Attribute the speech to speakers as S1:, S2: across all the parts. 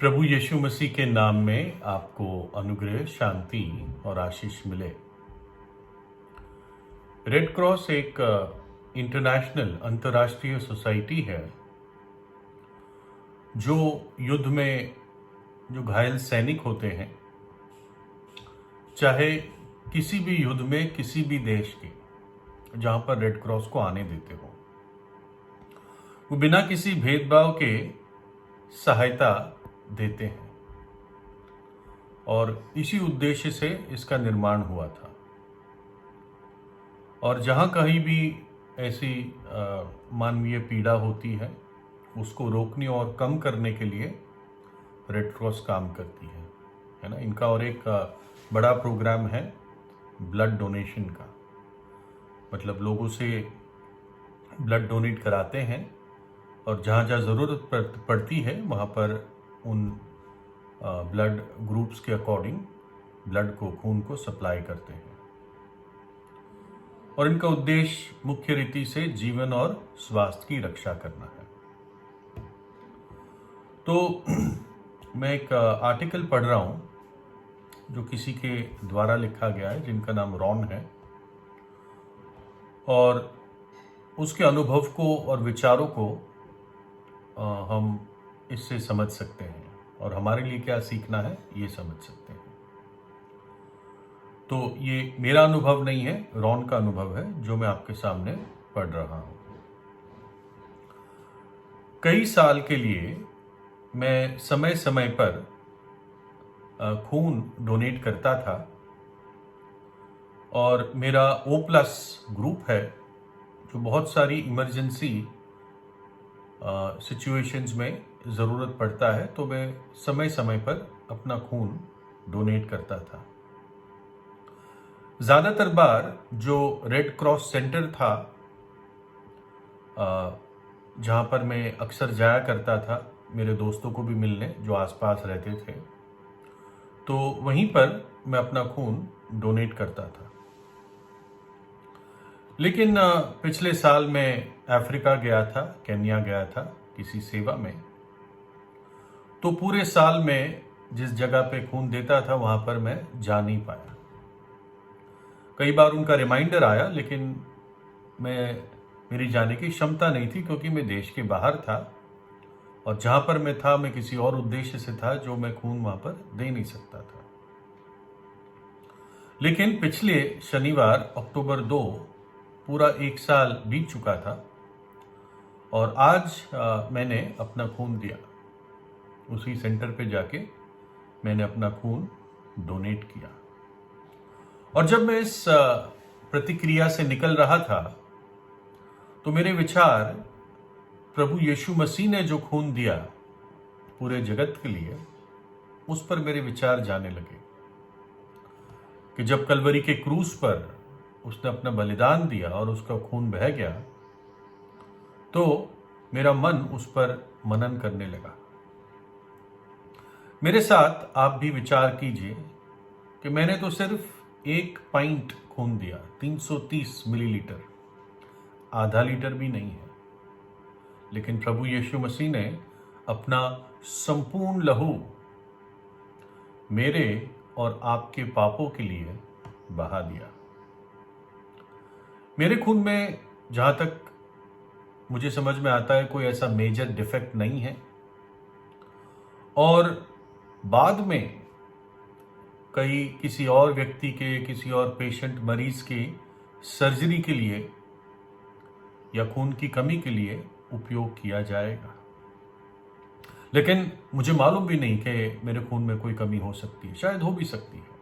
S1: प्रभु यीशु मसीह के नाम में आपको अनुग्रह, शांति और आशीष मिले। रेड क्रॉस एक इंटरनेशनल अंतर्राष्ट्रीय सोसाइटी है जो युद्ध में जो घायल सैनिक होते हैं, चाहे किसी भी युद्ध में किसी भी देश के, जहां पर रेड क्रॉस को आने देते हो, वो बिना किसी भेदभाव के सहायता देते हैं। और इसी उद्देश्य से इसका निर्माण हुआ था। और जहां कहीं भी ऐसी मानवीय पीड़ा होती है, उसको रोकने और कम करने के लिए रेड क्रॉस काम करती है ना। इनका और एक बड़ा प्रोग्राम है ब्लड डोनेशन का, मतलब लोगों से ब्लड डोनेट कराते हैं और जहाँ जहाँ ज़रूरत पड़ती है वहाँ पर उन ब्लड ग्रुप्स के अकॉर्डिंग ब्लड को, खून को सप्लाई करते हैं। और इनका उद्देश्य मुख्य रीति से जीवन और स्वास्थ्य की रक्षा करना है। तो मैं एक आर्टिकल पढ़ रहा हूँ जो किसी के द्वारा लिखा गया है, जिनका नाम रॉन है, और उसके अनुभव को और विचारों को हम इससे समझ सकते हैं और हमारे लिए क्या सीखना है ये समझ सकते हैं। तो ये मेरा अनुभव नहीं है, रॉन का अनुभव है जो मैं आपके सामने पढ़ रहा हूं। कई साल के लिए मैं समय समय पर खून डोनेट करता था और मेरा O+ ग्रुप है जो बहुत सारी इमरजेंसी सिचुएशंस में ज़रूरत पड़ता है, तो मैं समय समय पर अपना खून डोनेट करता था। ज़्यादातर बार जो रेड क्रॉस सेंटर था जहाँ पर मैं अक्सर जाया करता था मेरे दोस्तों को भी मिलने जो आसपास रहते थे, तो वहीं पर मैं अपना खून डोनेट करता था। लेकिन पिछले साल मैं अफ्रीका गया था, केन्या गया था किसी सेवा में। तो पूरे साल में जिस जगह पे खून देता था वहां पर मैं जा नहीं पाया। कई बार उनका रिमाइंडर आया, लेकिन मेरी जाने की क्षमता नहीं थी क्योंकि मैं देश के बाहर था और जहां पर मैं था मैं किसी और उद्देश्य से था जो मैं खून वहां पर दे नहीं सकता था। लेकिन पिछले शनिवार अक्टूबर 2 पूरा एक साल बीत चुका था और आज मैंने अपना खून दिया। उसी सेंटर पे जाके मैंने अपना खून डोनेट किया। और जब मैं इस प्रतिक्रिया से निकल रहा था तो मेरे विचार प्रभु यीशु मसीह ने जो खून दिया पूरे जगत के लिए, उस पर मेरे विचार जाने लगे कि जब कलवरी के क्रूस पर उसने अपना बलिदान दिया और उसका खून बह गया, तो मेरा मन उस पर मनन करने लगा। मेरे साथ आप भी विचार कीजिए कि मैंने तो सिर्फ 1 पाइंट खून दिया, 330 मिलीलीटर, आधा लीटर भी नहीं है। लेकिन प्रभु यीशु मसीह ने अपना संपूर्ण लहू मेरे और आपके पापों के लिए बहा दिया। मेरे खून में जहां तक मुझे समझ में आता है कोई ऐसा मेजर डिफेक्ट नहीं है। और बाद में किसी और व्यक्ति के, किसी और पेशेंट मरीज के सर्जरी के लिए या खून की कमी के लिए उपयोग किया जाएगा। लेकिन मुझे मालूम भी नहीं कि मेरे खून में कोई कमी हो सकती है, शायद हो भी सकती है।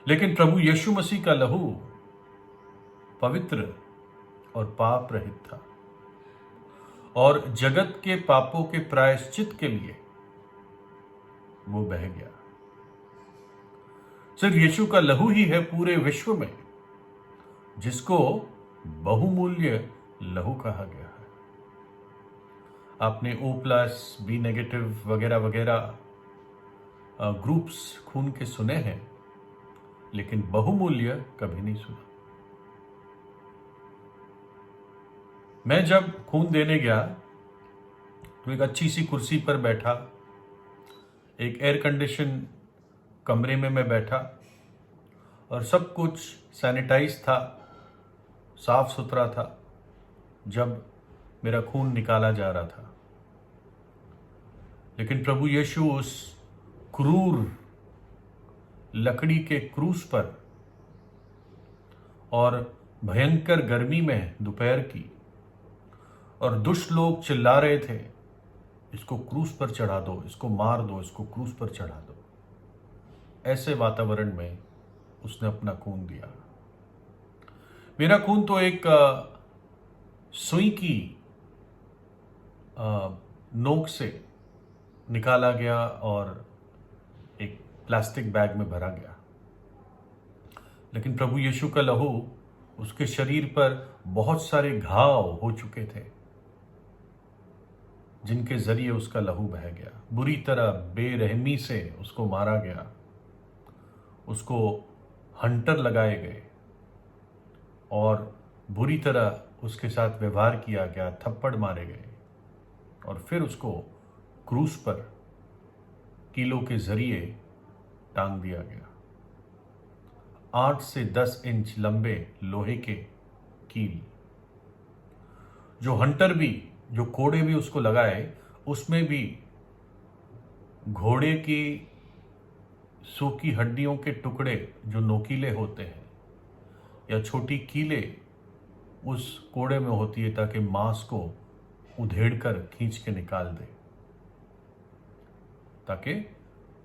S1: लेकिन प्रभु यीशु मसीह का लहू पवित्र और पाप रहित था और जगत के पापों के प्रायश्चित के लिए वो बह गया। सिर्फ यीशु का लहू ही है पूरे विश्व में जिसको बहुमूल्य लहू कहा गया है। आपने O+ B- वगैरह वगैरह ग्रुप्स खून के सुने हैं, लेकिन बहुमूल्य कभी नहीं सुना। मैं जब खून देने गया तो एक अच्छी सी कुर्सी पर बैठा एक एयर कंडीशन कमरे में मैं बैठा और सब कुछ सैनिटाइज था, साफ सुथरा था, जब मेरा खून निकाला जा रहा था। लेकिन प्रभु यीशु उस क्रूर लकड़ी के क्रूस पर और भयंकर गर्मी में दोपहर की, और दुष्ट लोग चिल्ला रहे थे, इसको क्रूस पर चढ़ा दो, इसको मार दो, इसको क्रूस पर चढ़ा दो। ऐसे वातावरण में उसने अपना खून दिया। मेरा खून तो एक सुई की नोक से निकाला गया और एक प्लास्टिक बैग में भरा गया। लेकिन प्रभु यीशु का लहू, उसके शरीर पर बहुत सारे घाव हो चुके थे जिनके जरिए उसका लहू बह गया। बुरी तरह बेरहमी से उसको मारा गया, उसको हंटर लगाए गए और बुरी तरह उसके साथ व्यवहार किया गया, थप्पड़ मारे गए और फिर उसको क्रूस पर कीलों के जरिए टांग दिया गया। 8 से 10 इंच लंबे लोहे के कील, जो हंटर भी, जो कोड़े भी उसको लगाए, उसमें भी घोड़े की सूखी हड्डियों के टुकड़े जो नोकीले होते हैं, या छोटी कीलें उस कोड़े में होती है ताकि मांस को उधेड़कर खींच के निकाल दे, ताकि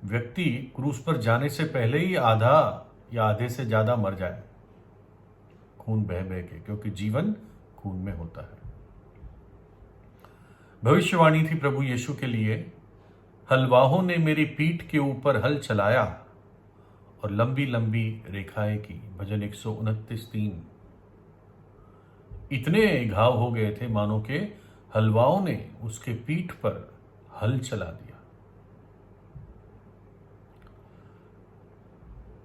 S1: व्यक्ति क्रूस पर जाने से पहले ही आधा या आधे से ज्यादा मर जाए खून बह बह के, क्योंकि जीवन खून में होता है। भविष्यवाणी थी प्रभु यीशु के लिए, हलवाहों ने मेरी पीठ के ऊपर हल चलाया और लंबी लंबी रेखाएं की। भजन 129:3। इतने घाव हो गए थे मानो के हलवाओं ने उसके पीठ पर हल चला दिया।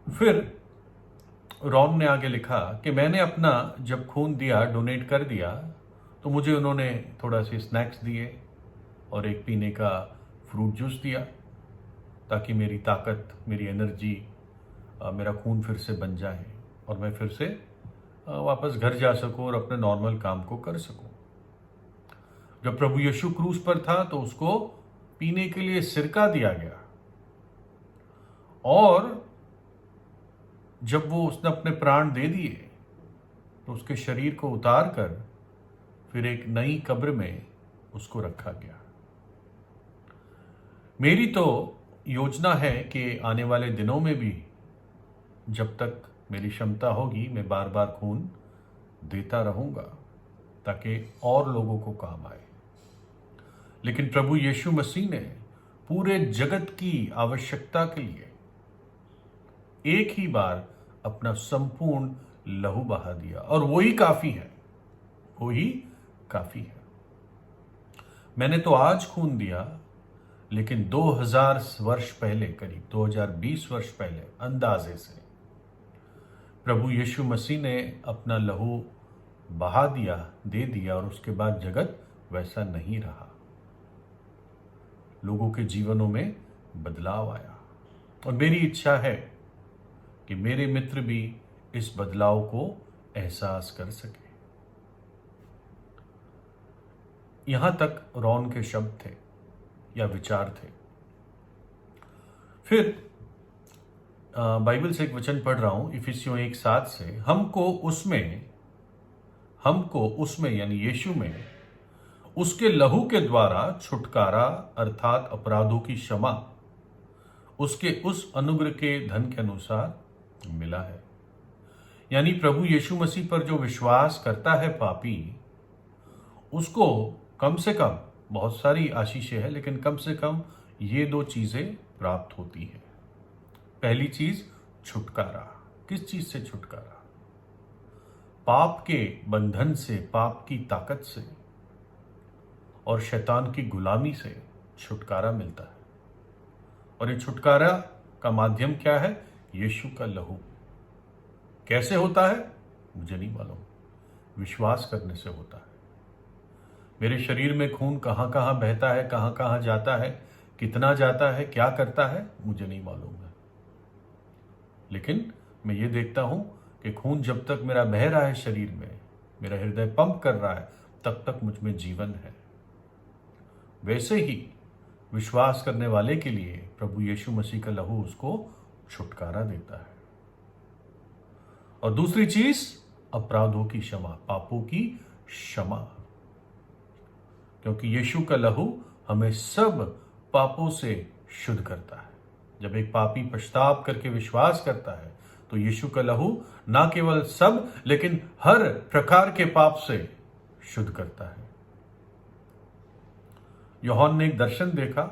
S1: फिर रॉन ने आगे लिखा कि मैंने अपना जब खून दिया, डोनेट कर दिया, तो मुझे उन्होंने थोड़ा से स्नैक्स दिए और एक पीने का फ्रूट जूस दिया, ताकि मेरी ताकत, मेरी एनर्जी, मेरा खून फिर से बन जाए और मैं फिर से वापस घर जा सकूं और अपने नॉर्मल काम को कर सकूं। जब प्रभु यीशु क्रूस पर था तो उसको पीने के लिए सिरका दिया गया, और जब वो उसने अपने प्राण दे दिए तो उसके शरीर को उतार कर फिर एक नई कब्र में उसको रखा गया। मेरी तो योजना है कि आने वाले दिनों में भी जब तक मेरी क्षमता होगी मैं बार बार खून देता रहूंगा, ताकि और लोगों को काम आए। लेकिन प्रभु यीशु मसीह ने पूरे जगत की आवश्यकता के लिए एक ही बार अपना संपूर्ण लहू बहा दिया, और वही काफी है, वही काफी है। मैंने तो आज खून दिया, लेकिन 2000 वर्ष पहले, करीब 2020 वर्ष पहले अंदाजे से प्रभु यीशु मसीह ने अपना लहू बहा दिया, दे दिया, और उसके बाद जगत वैसा नहीं रहा। लोगों के जीवनों में बदलाव आया, और मेरी इच्छा है कि मेरे मित्र भी इस बदलाव को एहसास कर सके। यहां तक रॉन के शब्द थे या विचार थे। फिर बाइबल से एक वचन पढ़ रहा हूं, इफिसियों 1:7 से, हमको उसमें यानी यीशु में उसके लहू के द्वारा छुटकारा, अर्थात अपराधों की क्षमा, उसके उस अनुग्रह के धन के अनुसार मिला है। यानी प्रभु यीशु मसीह पर जो विश्वास करता है पापी, उसको कम से कम, बहुत सारी आशीषें हैं, लेकिन कम से कम ये 2 चीजें प्राप्त होती हैं। पहली चीज छुटकारा। किस चीज से छुटकारा? पाप के बंधन से, पाप की ताकत से और शैतान की गुलामी से छुटकारा मिलता है। और ये छुटकारा का माध्यम क्या है? यीशु का लहू। कैसे होता है मुझे नहीं मालूम, विश्वास करने से होता है। मेरे शरीर में खून कहां कहां बहता है, कहां कहां जाता है, कितना जाता है, क्या करता है, मुझे नहीं मालूम है। लेकिन मैं ये देखता हूं कि खून जब तक मेरा बह रहा है शरीर में, मेरा हृदय पंप कर रहा है, तब तक मुझ में जीवन है। वैसे ही विश्वास करने वाले के लिए प्रभु यीशु मसीह का लहू उसको छुटकारा देता है। और दूसरी चीज, अपराधों की क्षमा, पापों की क्षमा, क्योंकि यीशु का लहू हमें सब पापों से शुद्ध करता है। जब एक पापी पश्चाताप करके विश्वास करता है तो यीशु का लहू ना केवल सब लेकिन हर प्रकार के पाप से शुद्ध करता है। यूहन्ना ने एक दर्शन देखा।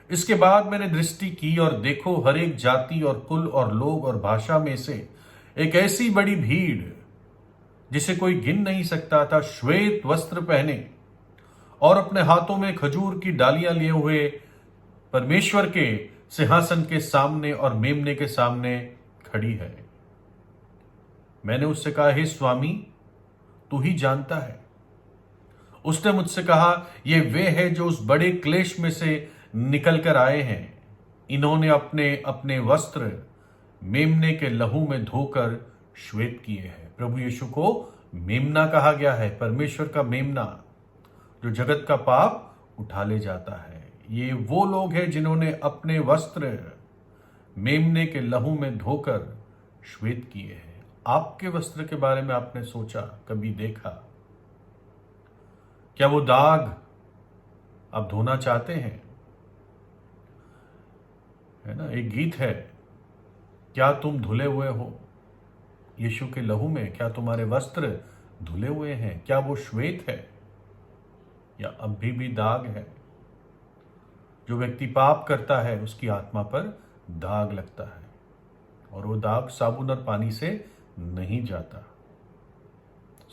S1: इसके बाद मैंने दृष्टि की और देखो, हर एक जाति और कुल और लोग और भाषा में से एक ऐसी बड़ी भीड़ जिसे कोई गिन नहीं सकता था, श्वेत वस्त्र पहने और अपने हाथों में खजूर की डालियां लिए हुए परमेश्वर के सिंहासन के सामने और मेमने के सामने खड़ी है। मैंने उससे कहा, हे स्वामी, तू ही जानता है। उसने मुझसे कहा, ये वे हैं जो उस बड़े क्लेश में से निकल कर आए हैं। इन्होंने अपने अपने वस्त्र मेमने के लहू में धोकर श्वेत किए हैं। प्रभु यीशु को मेमना कहा गया है, परमेश्वर का मेमना, जो जगत का पाप उठा ले जाता है। ये वो लोग हैं जिन्होंने अपने वस्त्र मेमने के लहू में धोकर श्वेत किए हैं। आपके वस्त्र के बारे में आपने सोचा, कभी देखा? क्या वो दाग आप धोना चाहते हैं? है ना, एक गीत है, क्या तुम धुले हुए हो यीशु के लहू में? क्या तुम्हारे वस्त्र धुले हुए हैं? क्या वो श्वेत है या अभी भी दाग है? जो व्यक्ति पाप करता है उसकी आत्मा पर दाग लगता है, और वो दाग साबुन और पानी से नहीं जाता।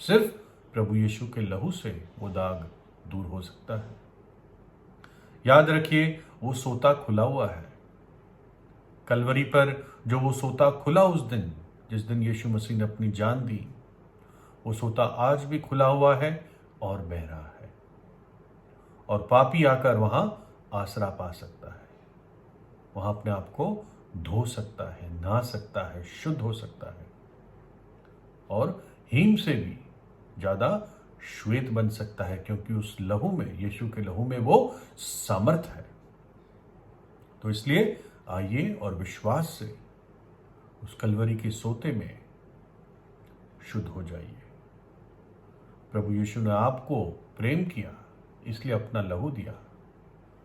S1: सिर्फ प्रभु यीशु के लहू से वो दाग दूर हो सकता है। याद रखिए, वो सोता खुला हुआ है। कलवरी पर जो वो सोता खुला उस दिन, जिस दिन यीशु मसीह ने अपनी जान दी, वो सोता आज भी खुला हुआ है और बह रहा है, और पापी आकर वहां आसरा पा सकता है, वहां अपने आप को धो सकता है, नहा सकता है, शुद्ध हो सकता है, और हिम से भी ज्यादा श्वेत बन सकता है, क्योंकि उस लहू में, यीशु के लहू में वो सामर्थ है। तो इसलिए आइए और विश्वास से उस कलवरी के सोते में शुद्ध हो जाइए। प्रभु यीशु ने आपको प्रेम किया, इसलिए अपना लहू दिया,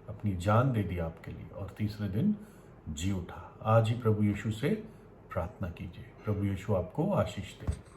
S1: अपनी जान दे दी आपके लिए, और तीसरे दिन जी उठा। आज ही प्रभु यीशु से प्रार्थना कीजिए। प्रभु यीशु आपको आशीष दे।